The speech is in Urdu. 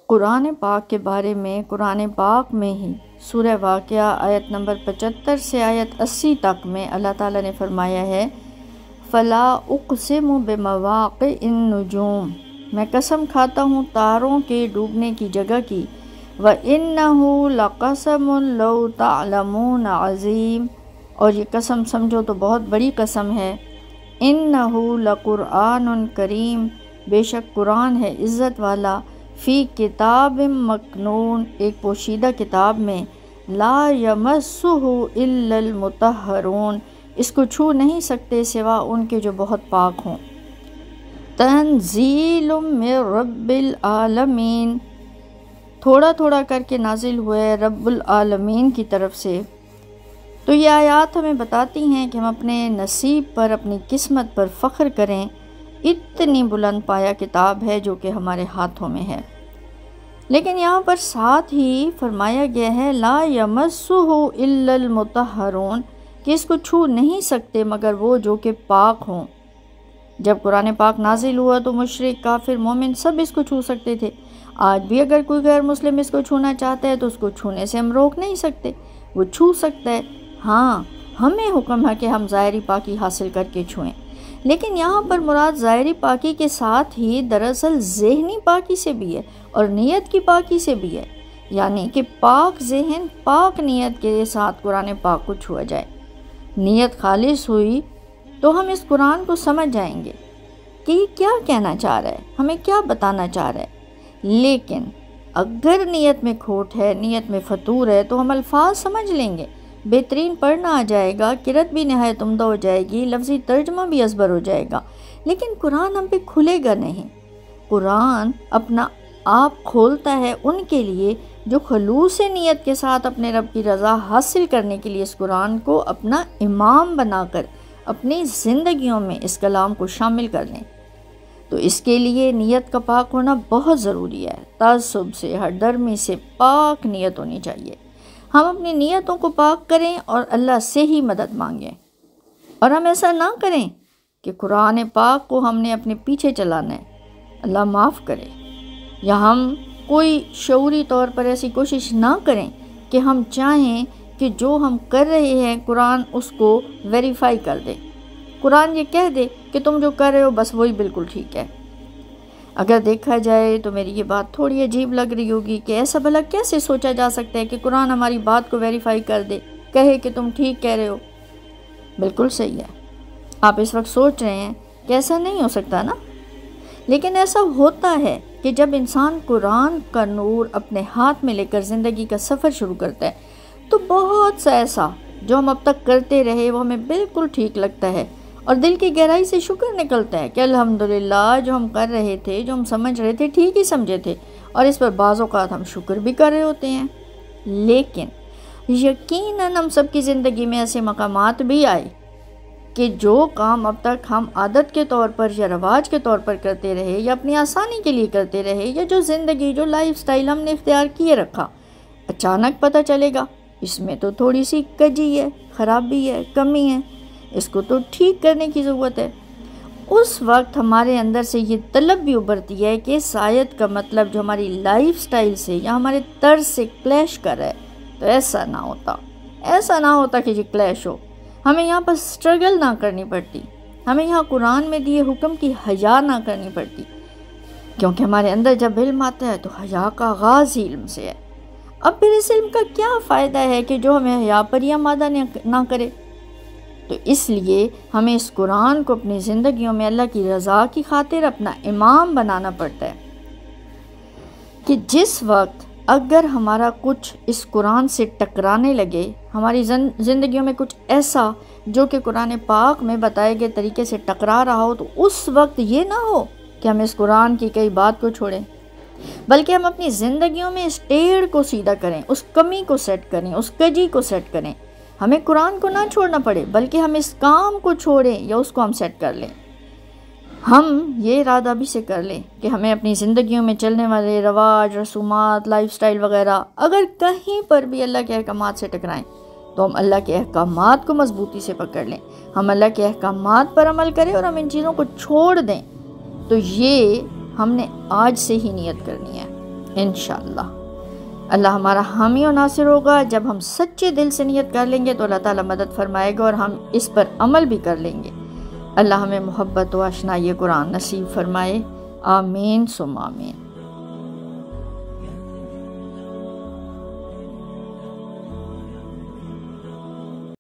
قرآن پاک کے بارے میں قرآن پاک میں ہی سورہ واقعہ آیت نمبر 75 سے آیت 80 تک میں اللہ تعالیٰ نے فرمایا ہے فَلَا أُقْسِمُ بِمَوَاقِعِ النُّجُومِ، میں قسم کھاتا ہوں تاروں کے ڈوبنے کی جگہ کی، وَإِنَّهُ لَقَسَمٌ لَوْ تَعْلَمُونَ عَظِيمٌ، اور یہ قسم سمجھو تو بہت بڑی قسم ہے، إِنَّهُ لَقُرْآنٌ کریم، بے شک قرآن ہے عزت والا، فی کتاب مکنون، ایک پوشیدہ کتاب میں، لا یمسہ الا المطہرون، اس کو چھو نہیں سکتے سوا ان کے جو بہت پاک ہوں، تنزیل من رب العالمین، تھوڑا تھوڑا کر کے نازل ہوئے رب العالمین کی طرف سے۔ تو یہ آیات ہمیں بتاتی ہیں کہ ہم اپنے نصیب پر، اپنی قسمت پر فخر کریں، اتنی بلند پایا کتاب ہے جو کہ ہمارے ہاتھوں میں ہے۔ لیکن یہاں پر ساتھ ہی فرمایا گیا ہے لا یمسہ الا المطہرون، کہ اس کو چھو نہیں سکتے مگر وہ جو کہ پاک ہوں۔ جب قرآن پاک نازل ہوا تو مشرک، کافر، مومن سب اس کو چھو سکتے تھے۔ آج بھی اگر کوئی غیر مسلم اس کو چھونا چاہتا ہے تو اس کو چھونے سے ہم روک نہیں سکتے، وہ چھو سکتا ہے۔ ہاں، ہمیں حکم ہے کہ ہم ظاہری پاکی حاصل کر کے چھوئیں، لیکن یہاں پر مراد ظاہری پاکی کے ساتھ ہی دراصل ذہنی پاکی سے بھی ہے اور نیت کی پاکی سے بھی ہے، یعنی کہ پاک ذہن، پاک نیت کے ساتھ قرآن پاک کو چھوا جائے۔ نیت خالص ہوئی تو ہم اس قرآن کو سمجھ جائیں گے کہ یہ کیا کہنا چاہ رہا ہے، ہمیں کیا بتانا چاہ رہا ہے۔ لیکن اگر نیت میں کھوٹ ہے، نیت میں فطور ہے، تو ہم الفاظ سمجھ لیں گے، بہترین پڑھنا آ جائے گا، قرأت بھی نہایت عمدہ ہو جائے گی، لفظی ترجمہ بھی ازبر ہو جائے گا، لیکن قرآن ہم پہ کھلے گا نہیں۔ قرآن اپنا آپ کھولتا ہے ان کے لیے جو خلوص نیت کے ساتھ اپنے رب کی رضا حاصل کرنے کے لیے اس قرآن کو اپنا امام بنا کر اپنی زندگیوں میں اس کلام کو شامل کر لیں۔ تو اس کے لیے نیت کا پاک ہونا بہت ضروری ہے، تعصب سے، ہر درمی سے پاک نیت ہونی چاہیے۔ ہم اپنی نیتوں کو پاک کریں اور اللہ سے ہی مدد مانگیں، اور ہم ایسا نہ کریں کہ قرآن پاک کو ہم نے اپنے پیچھے چلانا ہے، اللہ معاف کرے، یا ہم کوئی شعوری طور پر ایسی کوشش نہ کریں کہ ہم چاہیں کہ جو ہم کر رہے ہیں قرآن اس کو ویریفائی کر دے، قرآن یہ کہہ دے کہ تم جو کر رہے ہو بس وہی بالکل ٹھیک ہے۔ اگر دیکھا جائے تو میری یہ بات تھوڑی عجیب لگ رہی ہوگی کہ ایسا بھلا کیسے سوچا جا سکتا ہے کہ قرآن ہماری بات کو ویریفائی کر دے، کہے کہ تم ٹھیک کہہ رہے ہو۔ بالکل صحیح ہے، آپ اس وقت سوچ رہے ہیں کہ ایسا نہیں ہو سکتا نا، لیکن ایسا ہوتا ہے کہ جب انسان قرآن کا نور اپنے ہاتھ میں لے کر زندگی کا سفر شروع کرتا ہے تو بہت سا ایسا جو ہم اب تک کرتے رہے وہ ہمیں بالکل ٹھیک لگتا ہے، اور دل کی گہرائی سے شکر نکلتا ہے کہ الحمدللہ جو ہم کر رہے تھے، جو ہم سمجھ رہے تھے، ٹھیک ہی سمجھے تھے، اور اس پر بعض اوقات ہم شکر بھی کر رہے ہوتے ہیں۔ لیکن یقیناً ہم سب کی زندگی میں ایسے مقامات بھی آئے کہ جو کام اب تک ہم عادت کے طور پر یا رواج کے طور پر کرتے رہے یا اپنی آسانی کے لیے کرتے رہے، یا جو زندگی، جو لائف سٹائل ہم نے اختیار کیے رکھا، اچانک پتہ چلے گا اس میں تو تھوڑی سی کجی ہے، خرابی ہے، کمی ہے، اس کو تو ٹھیک کرنے کی ضرورت ہے۔ اس وقت ہمارے اندر سے یہ طلب بھی ابھرتی ہے کہ اس آیت کا مطلب جو ہماری لائف سٹائل سے یا ہمارے طرز سے کلیش کر رہا ہے، تو ایسا نہ ہوتا کہ یہ کلیش ہو، ہمیں یہاں پر سٹرگل نہ کرنی پڑتی، ہمیں یہاں قرآن میں دیے حکم کی حیا نہ کرنی پڑتی، کیونکہ ہمارے اندر جب علم آتا ہے تو حیا کا آغاز ہی علم سے ہے۔ اب پھر اس علم کا کیا فائدہ ہے کہ جو ہمیں حیا پر ہی آمادہ نہ کرے؟ تو اس لیے ہمیں اس قرآن کو اپنی زندگیوں میں اللہ کی رضا کی خاطر اپنا امام بنانا پڑتا ہے، کہ جس وقت اگر ہمارا کچھ اس قرآن سے ٹکرانے لگے، ہماری زندگیوں میں کچھ ایسا جو کہ قرآن پاک میں بتائے گئے طریقے سے ٹکرا رہا ہو، تو اس وقت یہ نہ ہو کہ ہم اس قرآن کی کئی بات کو چھوڑیں، بلکہ ہم اپنی زندگیوں میں اس ٹیڑھ کو سیدھا کریں، اس کمی کو سیٹ کریں، اس کجی کو سیٹ کریں۔ ہمیں قرآن کو نہ چھوڑنا پڑے بلکہ ہم اس کام کو چھوڑیں یا اس کو ہم سیٹ کر لیں۔ ہم یہ ارادہ بھی سے کر لیں کہ ہمیں اپنی زندگیوں میں چلنے والے رواج، رسومات، لائف سٹائل وغیرہ اگر کہیں پر بھی اللہ کے احکامات سے ٹکرائیں تو ہم اللہ کے احکامات کو مضبوطی سے پکڑ لیں، ہم اللہ کے احکامات پر عمل کریں اور ہم ان چیزوں کو چھوڑ دیں۔ تو یہ ہم نے آج سے ہی نیت کرنی ہے، انشاءاللہ۔ اللہ ہمارا حامی و ناصر ہوگا۔ جب ہم سچے دل سے نیت کر لیں گے تو اللہ تعالیٰ مدد فرمائے گا اور ہم اس پر عمل بھی کر لیں گے۔ اللہ ہمیں محبت و اشنائی قرآن نصیب فرمائے، آمین ثم آمین۔